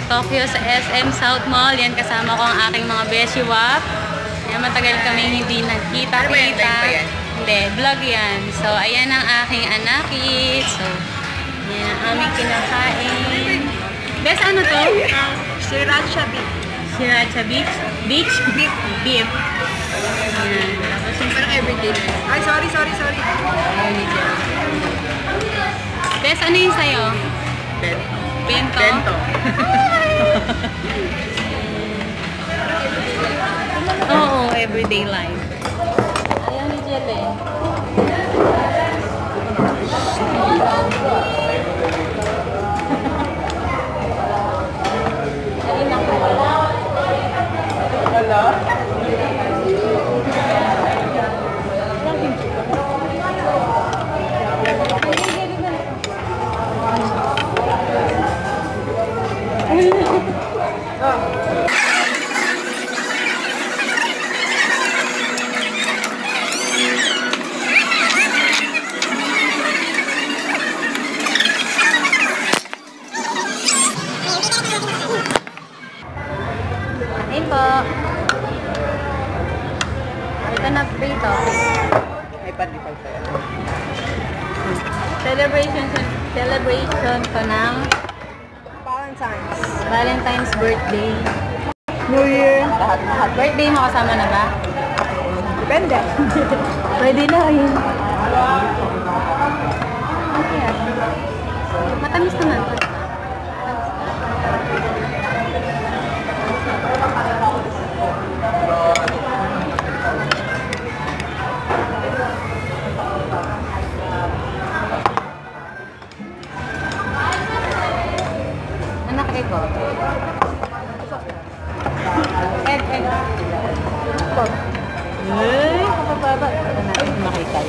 Tokyo sa SM South Mall. Yan, kasama ko ang aking mga beshi wap. Yan, matagal kami hindi nagkita-kita. Hindi, vlog yan. So, ayan ang aking anaki. So, yan ang aming kinakain. Bes, ano to? Sriracha beef. Sriracha beef? Beef? Beef. Beef. Ayan. Tapos yung parang everyday. Ay, sorry. Bes, ano yung sayo? Bento? Bento. Oo, everyday life. Ayan ni Jelle. Ayun lang pala. Wala? Ayun po. Ito na prito. Ay, pandipal sa'yo. Celebration ko ng Valentine's birthday. New Year. Lahat. Birthday mo kasama na ba? Depende. Pwede na yun. Okay. Matamis naman. Anak ko. Egg. Ay, papaba. Ito natin makita.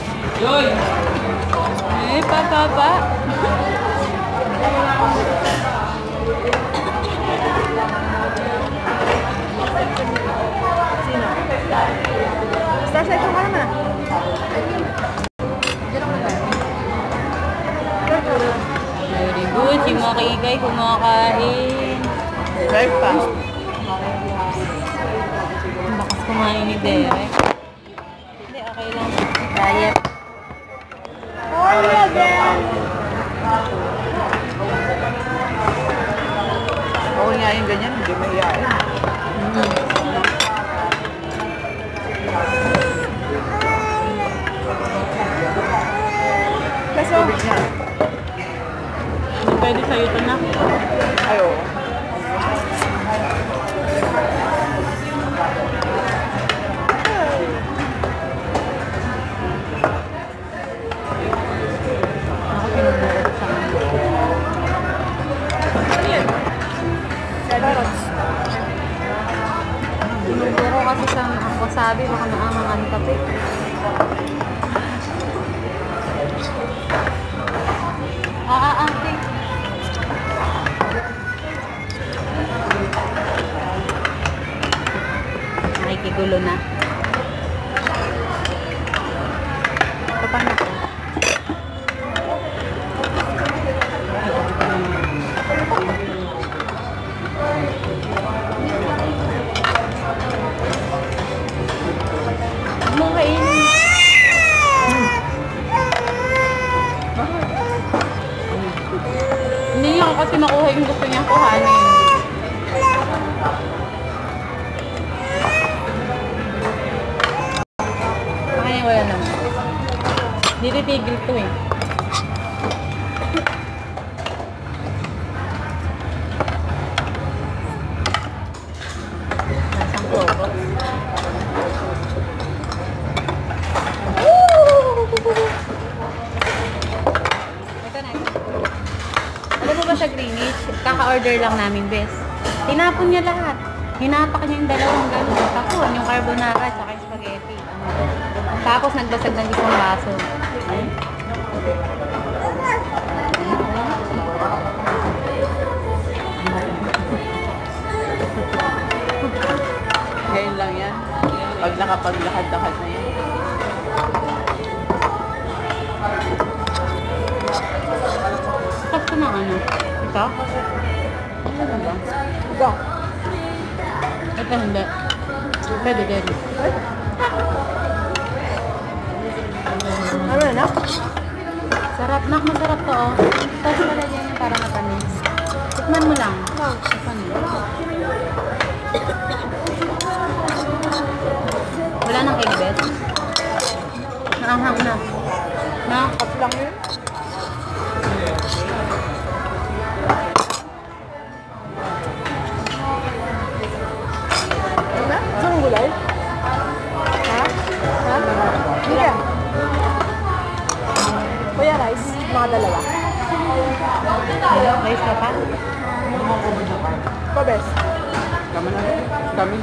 Ay, papaba. Sino? Star sa ito ka naman. Very good. Si Makikay kumakain. Breakfast. Ang bakas kumain ni Derek. Hindi, okay lang. Diet. Oo nga yung ganyan, hindi mahihain. Kaso, Pwede sa'yo ito na. ayo. Ako pinubuot sa mga. Carrots. Pinuburo kasi sa wasabi, baka naangangan kape. Ate. Nakikigulo na. Ito pa na. Hindi niya kasi makuha yung gusto niyang kuhanin. Makanya wala naman. Hindi titigil to eh. Nasang probo. Ito na. Alam mo ba sa Greenwich, kaka-order lang namin, bes. Tinapon niya lahat. Hinapak niya yung dalawang gano'n. Tapon, yung carbonara at saka yung spaghetti. Tapos nagbasag ng isang baso. Ngayon lang yan. Pag nakapaglakad-lakad na yan. Tapos na ano? Ito? Ano ba? Ito. Ito hindi. Pwede din. Ano na? Sarap na, masarap to oh. Tapos lalagyan yung para matamis. Tikman mo lang. Tikman mo. Wala nang kigbet. Naanghang na. Nakakap lang yun. Ano na? Saan ang gulay? Ha? Ha? Mira. Kuya, rice. Mga dalawa. Rice ka pa? Pabes. Kami na rin. Kami.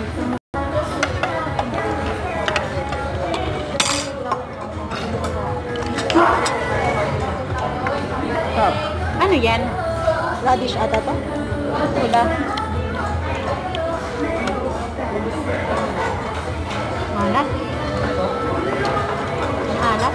Stop. Ano yan? Radish ata to? Wala. Alat? Alat?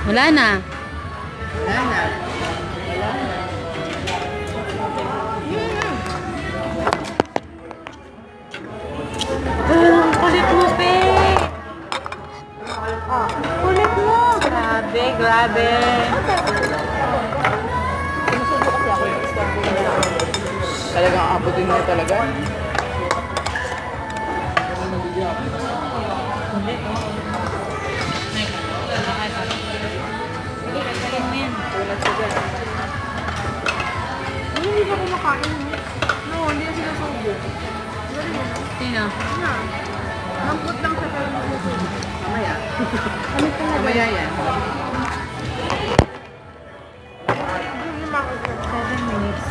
Wala na. Wala na. Kulit mo, Pe! Kulit mo! Grabe, grabe. Sinusubo kasi ako yung isang gulay. Talagang abutin na talaga. Hindi ba kumakain mo? No, hindi na sinusubo. Sino? Mamput lang sa kayo sinusubo. Mamaya. Ano ka na? Mamaya yan. 7 minutes.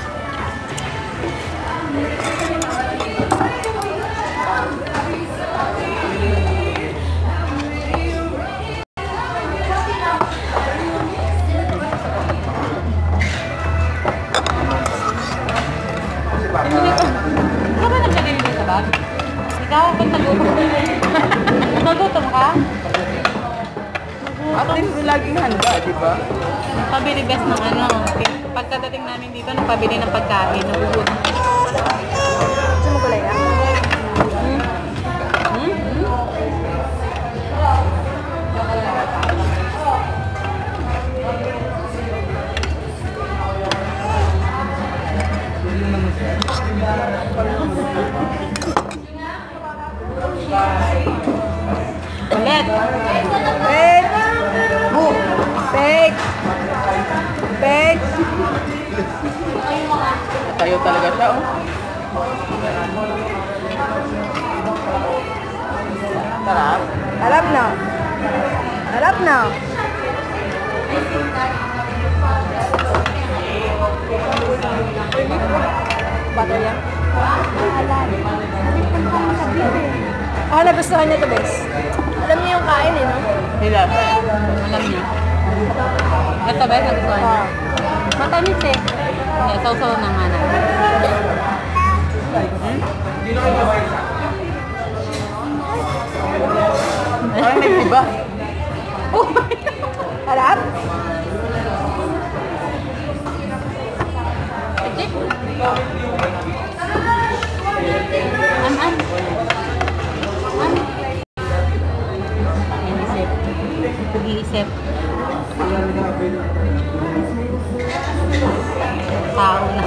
Ikaw ba nagka-deliver sa bag? Ikaw, kung nagutom ka? At least laging handa, di ba? Pabili best ng ano. Pagkadating namin dito, nagpabili ng pagkain. Nagugutom. Gusto mo gulay yan? Ulit. Fake! Fake! Fake! Tayo talaga siya, oh. Sarap. Harap na. Harap na. Bato yan? Ah, nagustuhan niya to, Bes. Alam niyo yung kain eh, no? Nila. Alam niya. Ito ba? Nagustuhan niya. Matamis eh. Hindi, sausaw na nga na. Parang may iba. Harap? Check. An. Iisip. Pag-iisip. Tao na.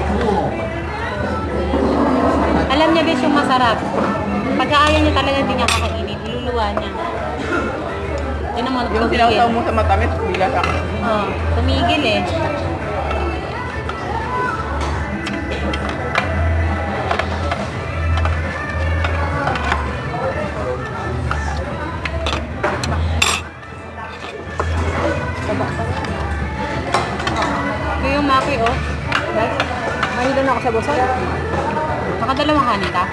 Alam niya bes yung masarap. Pagka-ayaw niya talaga hindi niya kakainin. Iluluwa niya. Yun naman, Yung sinawsaw mo sa matamis, bigla sa akin. Oh, tumigil eh. Ito yung maki oh. Guys, mahilo na ako sa busog. Nakadalawang kanin ka?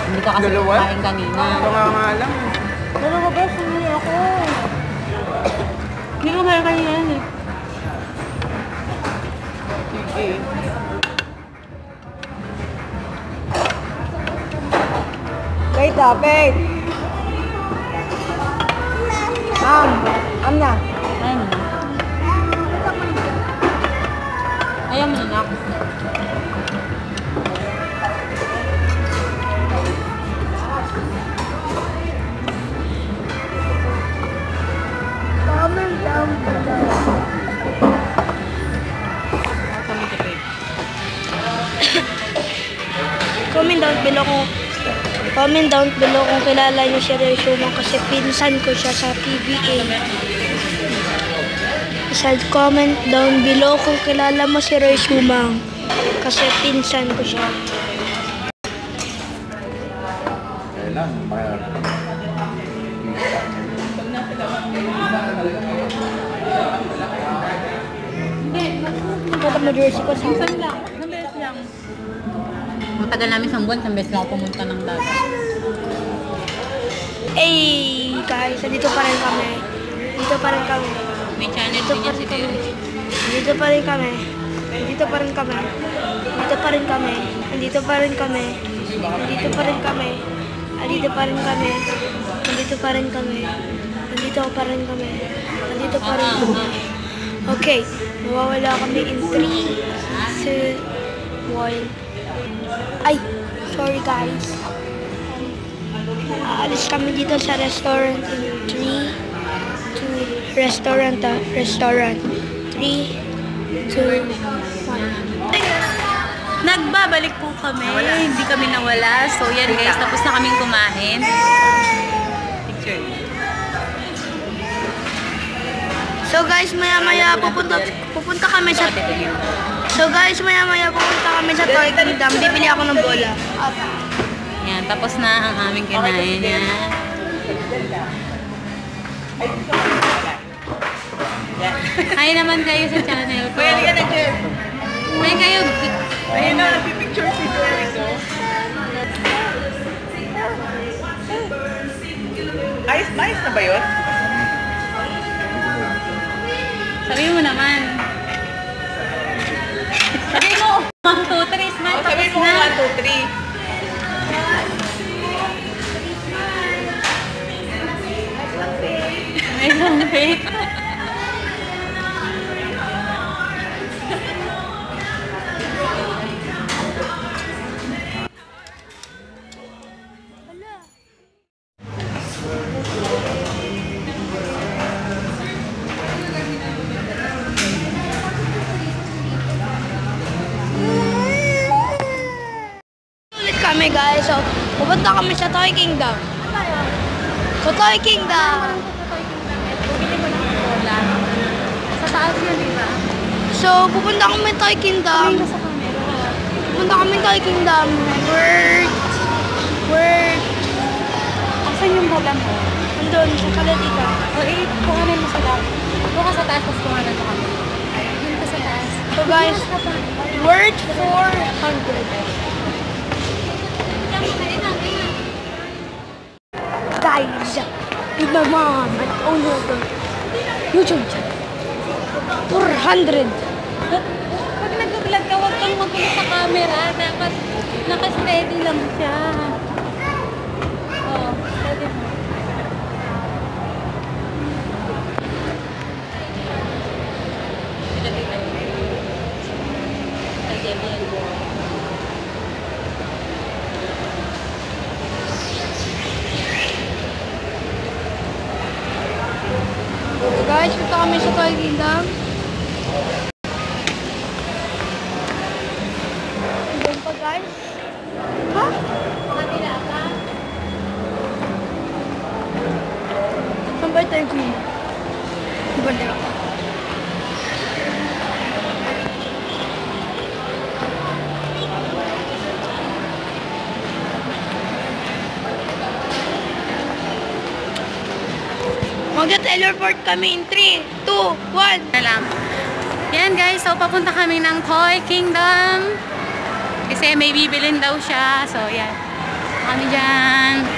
Hindi ka kasi Dalawa? kumain kanina. Ito nga nga lang. Ano ba ba? Sumili ako. Hindi ko kaya yan eh. Sige. Wait up, wait. Na. Ayun na. Ayaw mo na nak. Comment down below. Comment down below kung kilala niyo si Roy Sumang kasi pinsan ko siya sa PBA. Comment down below kung kilala mo si Roy Sumang kasi pinsan ko siya. Kailan? Dapat mo jersey ko sa Isang lang. Isang beses lang. Matagal namin isang buwan. Isang beses lang ako pumunta ng dagat. Hey guys, dito pa rin kami. Dito pa rin kami. May channel din niya si Teo. Dito pa rin kami. Dito pa rin kami. Dito pa rin kami. Dito pa rin kami. Dito pa rin kami. Dito pa rin kami. Dito pa rin kami. Dito pa rin kami. Dito pa rin kami. Okay, mawawala kami in 3, 2, 1. Ay, sorry guys. Aalis kami dito sa restaurant in 3, 2, restaurant. 3, 2, 1. Nagbabalik po kami. Hindi kami nawala. So yan guys, tapos na kaming kumain. Picture. So guys, maya-maya pupunta kami sa Toy Kingdom. Bibili ako ng bola. Yan, tapos na ang aming kinain. Yan. Hi naman kayo sa channel ko. Pwede ka na, Jeff. Hi kayo. Ayun na, nagpipicture si Jericho. Ayos na ba yun? Sabi mo naman. Sabi mo, 1, 2, 3, smile. Sabi Tapos mo, na. 1, 2, 3. May isang fake. Ulit kami guys. So, pupunta kami sa Toy Kingdom. Sa Toy Kingdom. Sa taas yun, di ba? So, pupunta kami sa Toy Kingdom. Sa camera. Pupunta kami sa Toy Kingdom. Word. Asan yung bola mo? Andun, sa kalatika. O kuhanin mo sila. Doon ka sa taas, tapos kuhanin mo kami. Doon ka sa taas. So guys, word 400. Guys, with my mom and owner of the YouTube channel. 400. Pag nag-vlog ka, huwag kang magulo sa camera. Dapat naka-steady lang siya. Oo, steady mo. Ilagay tayo. Ay, Debbie. So guys, punta kami sa Toy Kingdom. Doon pa guys. Ha? Saan ba yung Toy Kingdom? Banda. Mag-teleport kami in 3, 2, 1. Na lang. Yan guys, so papunta kami ng Toy Kingdom. Kasi may bibilin daw siya. So yan. Kami dyan.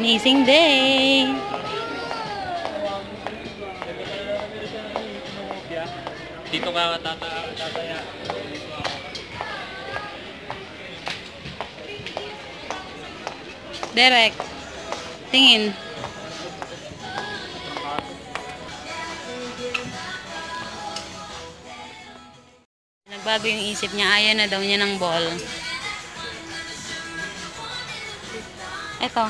Amazing day! Dito ka tataya. Derek, tingin. Nagbago yung isip niya. Ayaw na daw niya ng ball. Eto.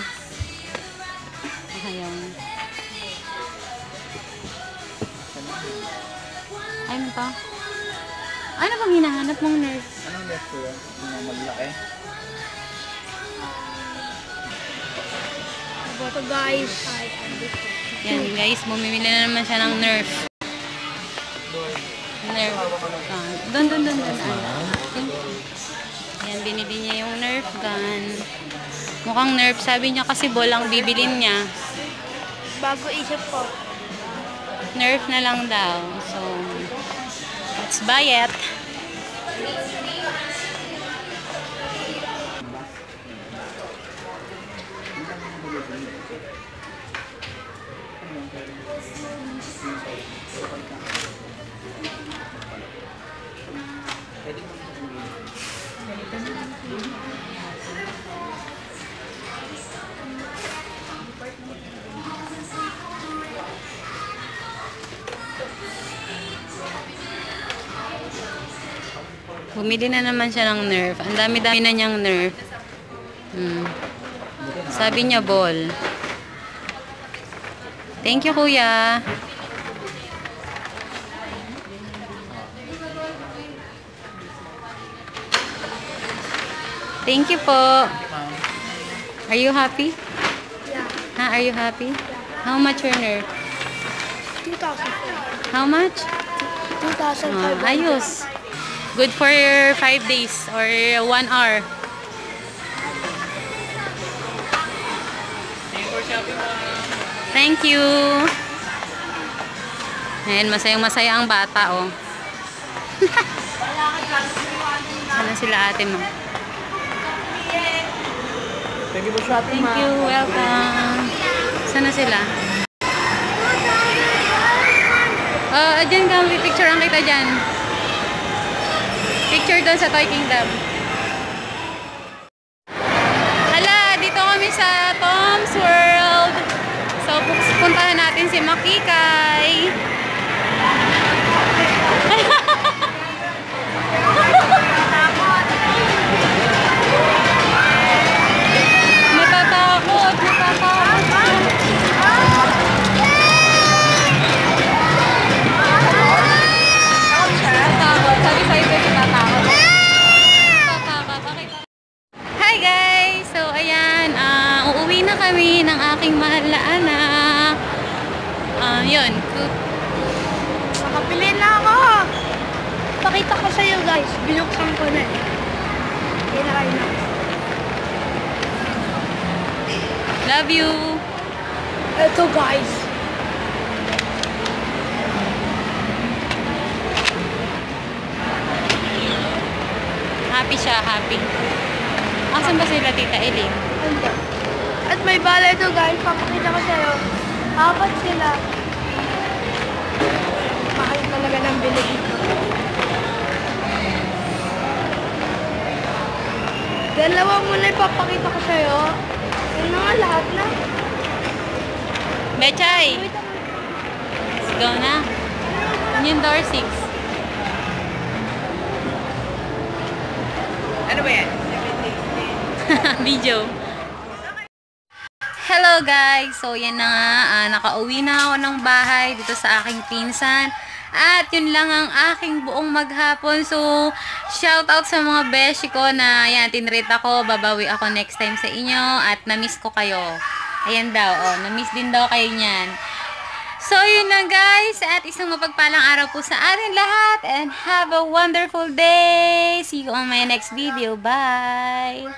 Ayaw. Ano to? Ano bang hinahanap mong nurse? Anong left ko yan? Yung malaki? Ito guys. Yan guys, bumimili na naman siya ng Nerf. Nerf. Doon. Yan, binili niya yung Nerf gun. Mukhang Nerf. Sabi niya kasi ball ang bibilin niya. Bago isip ko. Nerf na lang daw. So, let's buy it. Bumili na naman siya ng Nerf. Ang dami-dami na niyang Nerf. Sabi niya ball. Thank you, kuya. Thank you po. Are you happy? Yeah. Ha, are you happy? How much your Nerf? 2,000. How much? 2,500. Ayos. Good for 5 days or 1 hour. Thank you. Ayan, masayang-masaya ang bata, oh. Ano sila ate mo? Thank you for shopping, Thank you, welcome. Sana sila? Dyan ka, picturean kita dyan. Picture doon sa Toy Kingdom. Hala, dito kami sa Tom's World. So, puntahan natin si Makikay. Natatakot. Sabi sa'yo ba natatakot? Hi guys! So ayan, uuwi na kami ng aking mahal na anak. Yun. Makapili na ako. Pakita ko sa'yo guys. Binuksan ko na eh. Kinakain na. Love you! Ito guys. Happy siya, happy. Asan ba sila Tita Eileen? At may bala ito guys. Papakita ko sa'yo. Apat sila. Mahal talaga ng bili dito. Dalawa muna ipapakita ko sa'yo. Yun na nga lahat na. Bechay! Wait a minute. Let's go na. Yun yung door 6. Ano ba yan? Video. Hello guys! So yan na nga, nakauwi na ako ng bahay dito sa aking pinsan. At yun lang ang aking buong maghapon. So, shout out sa mga beshi ko na yan, tinrate ako, babawi ako next time sa inyo at na-miss ko kayo. Ayan daw, oh, na-miss din daw kayo niyan. So, yun lang guys. At isang mapagpalang araw po sa atin lahat. And have a wonderful day. See you on my next video. Bye!